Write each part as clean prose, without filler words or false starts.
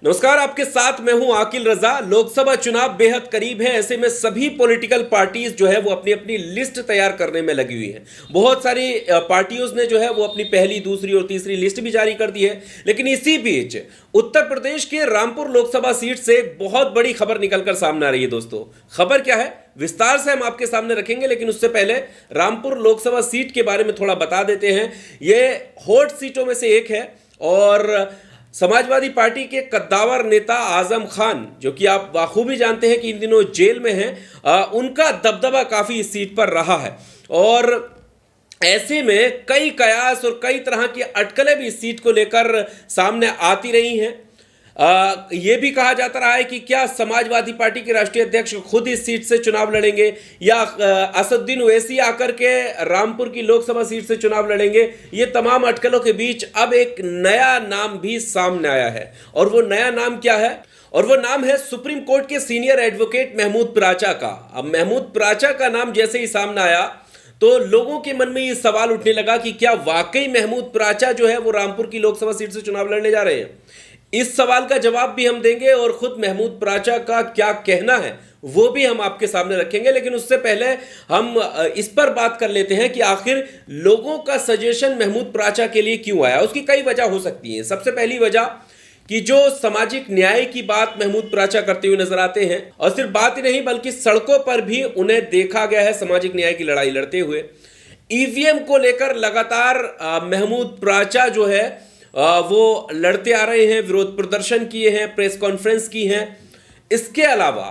नमस्कार, आपके साथ मैं हूं आकिल रजा। लोकसभा चुनाव बेहद करीब है। ऐसे में सभी पॉलिटिकल पार्टीज जो है वो अपनी अपनी लिस्ट तैयार करने में लगी हुई हैं। बहुत सारी पार्टियों ने जो है वो अपनी पहली, दूसरी और तीसरी लिस्ट भी जारी कर दी है। लेकिन इसी बीच उत्तर प्रदेश के रामपुर लोकसभा सीट से एक बहुत बड़ी खबर निकलकर सामने आ रही है। दोस्तों, खबर क्या है विस्तार से हम आपके सामने रखेंगे, लेकिन उससे पहले रामपुर लोकसभा सीट के बारे में थोड़ा बता देते हैं। ये हॉट सीटों में से एक है और समाजवादी पार्टी के कद्दावर नेता आजम खान, जो कि आप बाखूबी जानते हैं कि इन दिनों जेल में हैं, उनका दबदबा काफी इस सीट पर रहा है। और ऐसे में कई कयास और कई तरह की अटकलें भी इस सीट को लेकर सामने आती रही हैं। ये भी कहा जाता रहा है कि क्या समाजवादी पार्टी के राष्ट्रीय अध्यक्ष खुद इस सीट से चुनाव लड़ेंगे या असदुद्दीन ओवैसी आकर के रामपुर की लोकसभा सीट से चुनाव लड़ेंगे। ये तमाम अटकलों के बीच अब एक नया नाम भी सामने आया है। और वो नया नाम क्या है? और वो नाम है सुप्रीम कोर्ट के सीनियर एडवोकेट महमूद पराचा का। अब महमूद पराचा का नाम जैसे ही सामने आया तो लोगों के मन में ये सवाल उठने लगा कि क्या वाकई महमूद पराचा जो है वो रामपुर की लोकसभा सीट से चुनाव लड़ने जा रहे हैं। इस सवाल का जवाब भी हम देंगे और खुद महमूद पराचा का क्या कहना है वो भी हम आपके सामने रखेंगे। लेकिन उससे पहले हम इस पर बात कर लेते हैं कि आखिर लोगों का सजेशन महमूद पराचा के लिए क्यों आया। उसकी कई वजह हो सकती है। सबसे पहली वजह कि जो सामाजिक न्याय की बात महमूद पराचा करते हुए नजर आते हैं, और सिर्फ बात ही नहीं बल्कि सड़कों पर भी उन्हें देखा गया है सामाजिक न्याय की लड़ाई लड़ते हुए। ईवीएम को लेकर लगातार महमूद पराचा जो है वो लड़ते आ रहे हैं, विरोध प्रदर्शन किए हैं, प्रेस कॉन्फ्रेंस की हैं। इसके अलावा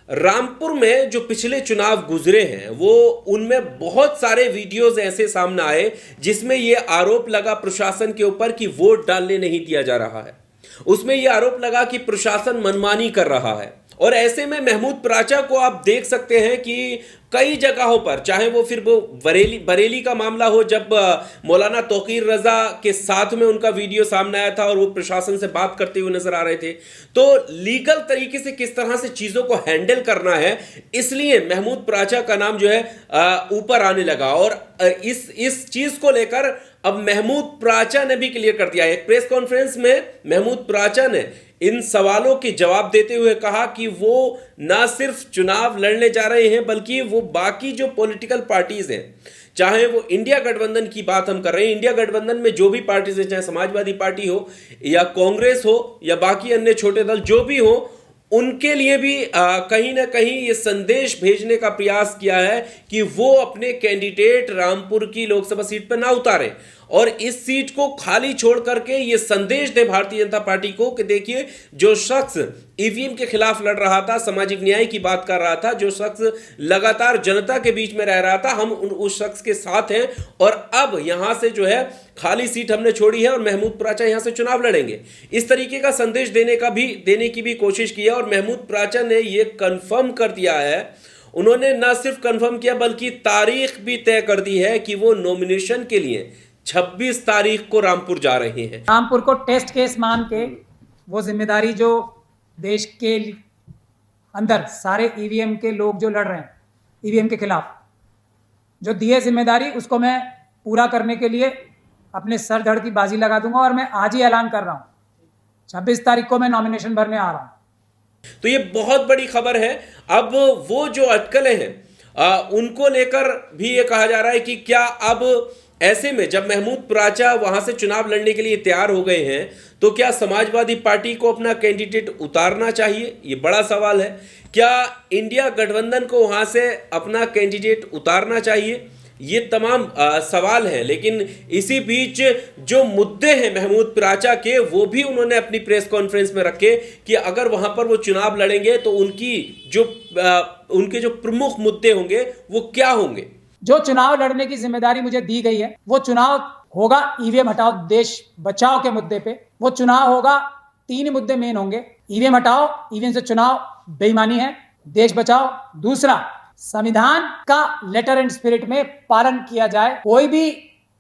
रामपुर में जो पिछले चुनाव गुजरे हैं वो उनमें बहुत सारे वीडियोस ऐसे सामने आए जिसमें यह आरोप लगा प्रशासन के ऊपर कि वोट डालने नहीं दिया जा रहा है। उसमें यह आरोप लगा कि प्रशासन मनमानी कर रहा है। और ऐसे में महमूद पराचा को आप देख सकते हैं कि कई जगहों पर, चाहे वो फिर वो बरेली का मामला हो जब मौलाना तौकीर रजा के साथ में उनका वीडियो सामने आया था और वो प्रशासन से बात करते हुए नजर आ रहे थे, तो लीगल तरीके से किस तरह से चीजों को हैंडल करना है, इसलिए महमूद पराचा का नाम जो है ऊपर आने लगा। और इस चीज को लेकर अब महमूद पराचा ने भी क्लियर कर दिया है। एक प्रेस कॉन्फ्रेंस में महमूद पराचा ने इन सवालों के जवाब देते हुए कहा कि वो ना सिर्फ चुनाव लड़ने जा रहे हैं बल्कि वो बाकी जो पॉलिटिकल पार्टीज हैं, चाहे वो इंडिया गठबंधन की बात हम कर रहे हैं, इंडिया गठबंधन में जो भी पार्टीज हैं, चाहे समाजवादी पार्टी हो या कांग्रेस हो या बाकी अन्य छोटे दल जो भी हो, उनके लिए भी कहीं ना कहीं ये संदेश भेजने का प्रयास किया है कि वो अपने कैंडिडेट रामपुर की लोकसभा सीट पर ना उतारें और इस सीट को खाली छोड़ करके ये संदेश दे भारतीय जनता पार्टी को कि देखिए, जो शख्स ईवीएम के खिलाफ लड़ रहा था, सामाजिक न्याय की बात कर रहा था, जो शख्स लगातार जनता के बीच में रह रहा था, हम उस शख्स के साथ हैं और अब यहां से जो है खाली सीट हमने छोड़ी है और महमूद पराचा यहां से चुनाव लड़ेंगे। इस तरीके का संदेश देने की भी कोशिश की है। और महमूद पराचा ने यह कंफर्म कर दिया है, उन्होंने ना सिर्फ कंफर्म किया बल्कि तारीख भी तय कर दी है कि वो नॉमिनेशन के लिए 26 तारीख को रामपुर जा रहे हैं। रामपुर को टेस्ट केस मान के वो जिम्मेदारी जो देश के अंदर सारे ईवीएम के लोग जो लड़ रहे हैं ईवीएम के खिलाफ, जो दी है जिम्मेदारी, उसको मैं पूरा करने के लिए अपने सर धड़ की बाजी लगा दूंगा। और मैं आज ही ऐलान कर रहा हूँ 26 तारीख को मैं नॉमिनेशन भरने आ रहा हूँ। तो ये बहुत बड़ी खबर है। अब वो जो अटकलें हैं उनको लेकर भी ये कहा जा रहा है कि क्या अब ऐसे में जब महमूद पराचा वहां से चुनाव लड़ने के लिए तैयार हो गए हैं तो क्या समाजवादी पार्टी को अपना कैंडिडेट उतारना चाहिए? ये बड़ा सवाल है। क्या इंडिया गठबंधन को वहां से अपना कैंडिडेट उतारना चाहिए? ये तमाम सवाल हैं। लेकिन इसी बीच जो मुद्दे हैं महमूद पराचा के, वो भी उन्होंने अपनी प्रेस कॉन्फ्रेंस में रखे कि अगर वहां पर वो चुनाव लड़ेंगे तो उनके जो प्रमुख मुद्दे होंगे वो क्या होंगे। जो चुनाव लड़ने की जिम्मेदारी मुझे दी गई है वो चुनाव होगा ईवीएम हटाओ देश बचाओ के मुद्दे पे। वो चुनाव होगा, 3 मुद्दे मेन होंगे। ईवीएम हटाओ, ईवीएम से चुनाव बेईमानी है, देश बचाओ। दूसरा, संविधान का लेटर एंड स्पिरिट में पालन किया जाए। कोई भी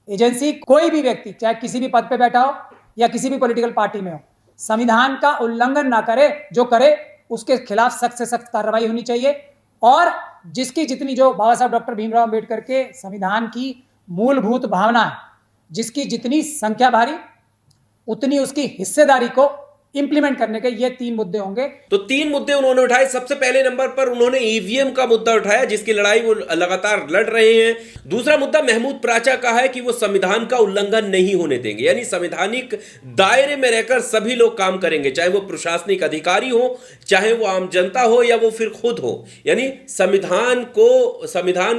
एजेंसी, कोई भी व्यक्ति, चाहे किसी भी पद पे बैठा हो या किसी भी पॉलिटिकल पार्टी में हो, संविधान का उल्लंघन ना करे। जो करे उसके खिलाफ सख्त से सख्त कार्रवाई होनी चाहिए। और जिसकी जितनी, जो बाबा साहब डॉक्टर भीमराव अंबेडकर के संविधान की मूलभूत भावना है, जिसकी जितनी संख्या भारी उतनी उसकी हिस्सेदारी को इंप्लीमेंट करने के ये 3 मुद्दे होंगे। तो 3 मुद्दे उन्होंने उठाए। सबसे पहले नंबर पर उन्होंने ईवीएम का मुद्दा उठाया, जिसकी लड़ाई वो लगातार लड़ रहे हैं। दूसरा मुद्दा महमूद प्राचा का है कि वो संविधान का उल्लंघन नहीं होने देंगे, यानी संवैधानिक दायरे में रहकर सभी लोग काम करेंगे, चाहे वो प्रशासनिक अधिकारी हो, चाहे वो आम जनता हो, या वो फिर खुद हो, यानी संविधान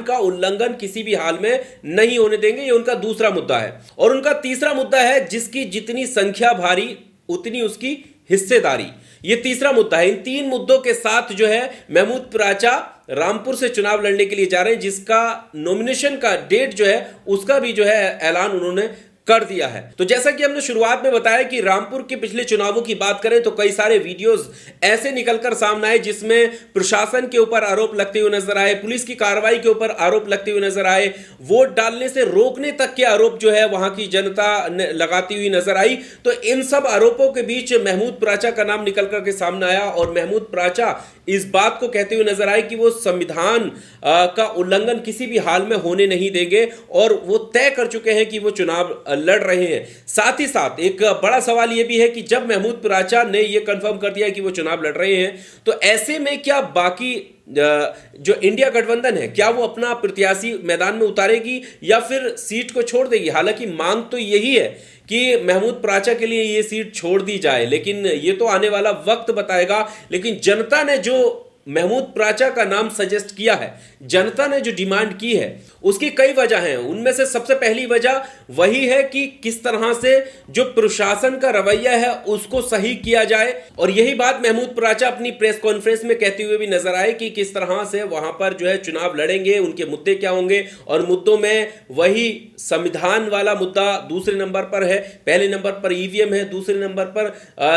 का उल्लंघन किसी भी हाल में नहीं होने देंगे। ये उनका दूसरा मुद्दा है। और उनका तीसरा मुद्दा है, जिसकी जितनी संख्या भारी उतनी उसकी हिस्सेदारी। ये तीसरा मुद्दा है। इन 3 मुद्दों के साथ जो है महमूद प्राचा रामपुर से चुनाव लड़ने के लिए जा रहे हैं, जिसका नॉमिनेशन का डेट जो है उसका भी जो है ऐलान उन्होंने कर दिया है। तो जैसा कि हमने शुरुआत में बताया कि रामपुर के पिछले चुनावों की बात करें तो कई सारे वीडियोस ऐसे निकलकर सामने आए जिसमें प्रशासन के ऊपर आरोप लगते हुए नजर आए, पुलिस की कार्रवाई के ऊपर आरोप लगते हुए नजर आए, वोट डालने से रोकने तक के आरोप जो है वहां की जनता ने लगाती हुई नजर आई। तो इन सब आरोपों के बीच महमूद प्राचा का नाम निकल करके सामने आया और महमूद प्राचा इस बात को कहते हुए नजर आए कि वो संविधान का उल्लंघन किसी भी हाल में होने नहीं देंगे और वो तय कर चुके हैं कि वो चुनाव लड़ रहे हैं। साथ ही साथ एक बड़ा सवाल यह भी है कि जब महमूद प्राचा ने यह कंफर्म कर दिया कि वो चुनाव लड़ रहे हैं, तो ऐसे में क्या बाकी जो इंडिया गठबंधन है, क्या वो अपना प्रत्याशी मैदान में उतारेगी या फिर सीट को छोड़ देगी? हालांकि मांग तो यही है कि महमूद प्राचा के लिए ये सीट छोड़ दी जाए, लेकिन ये तो आने वाला वक्त बताएगा। लेकिन जनता ने जो महमूद प्राचा का नाम सजेस्ट किया है, जनता ने जो डिमांड की है, उसकी कई वजह हैं। उनमें से सबसे पहली वजह वही है कि किस तरह से जो प्रशासन का रवैया है उसको सही किया जाए। और यही बात महमूद प्राचा अपनी प्रेस कॉन्फ्रेंस में कहते हुए भी नजर आए कि किस तरह से वहां पर जो है चुनाव लड़ेंगे, उनके मुद्दे क्या होंगे। और मुद्दों में वही संविधान वाला मुद्दा दूसरे नंबर पर है, पहले नंबर पर ईवीएम है, दूसरे नंबर पर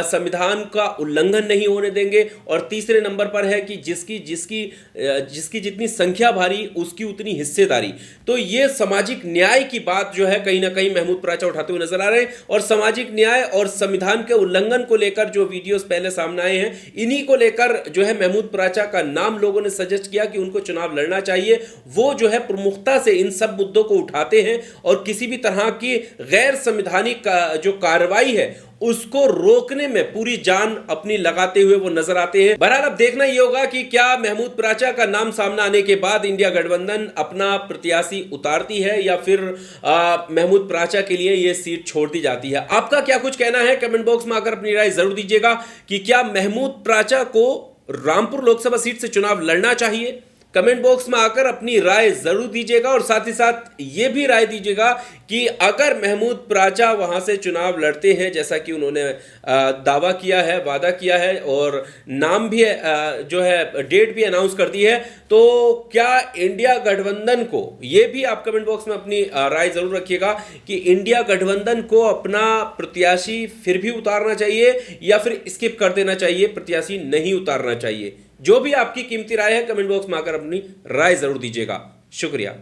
संविधान का उल्लंघन नहीं होने देंगे, और तीसरे नंबर पर है कि जिसकी जितनी संख्या भारी उसकी उतनी हिस्सेदारी। तो ये सामाजिक न्याय की बात जो है कहीं ना कहीं महमूद प्राचा उठाते हुए नजर आ रहे हैं। और सामाजिक न्याय और संविधान के उल्लंघन को लेकर जो वीडियोस पहले सामने आए हैं, इन्हीं को लेकर जो है महमूद प्राचा का नाम लोगों ने सजेस्ट किया कि उनको चुनाव लड़ना चाहिए। वो जो है प्रमुखता से इन सब मुद्दों को उठाते हैं और किसी भी तरह की गैर संवैधानिक जो कार्रवाई है उसको रोकने में पूरी जान अपनी लगाते हुए वो नजर आते हैं। बहरहाल अब देखना यह होगा कि क्या महमूद प्राचा का नाम सामने आने के बाद इंडिया गठबंधन अपना प्रत्याशी उतारती है या फिर महमूद प्राचा के लिए यह सीट छोड़ दी जाती है। आपका क्या कुछ कहना है? कमेंट बॉक्स में आकर अपनी राय जरूर दीजिएगा कि क्या महमूद प्राचा को रामपुर लोकसभा सीट से चुनाव लड़ना चाहिए। कमेंट बॉक्स में आकर अपनी राय जरूर दीजिएगा और साथ ही साथ ये भी राय दीजिएगा कि अगर महमूद प्राचा वहां से चुनाव लड़ते हैं जैसा कि उन्होंने दावा किया है, वादा किया है और नाम भी जो है डेट भी अनाउंस कर दी है, तो क्या इंडिया गठबंधन को, ये भी आप कमेंट बॉक्स में अपनी राय जरूर रखिएगा कि इंडिया गठबंधन को अपना प्रत्याशी फिर भी उतारना चाहिए या फिर स्किप कर देना चाहिए, प्रत्याशी नहीं उतारना चाहिए। जो भी आपकी कीमती राय है कमेंट बॉक्स में आकर अपनी राय जरूर दीजिएगा। शुक्रिया।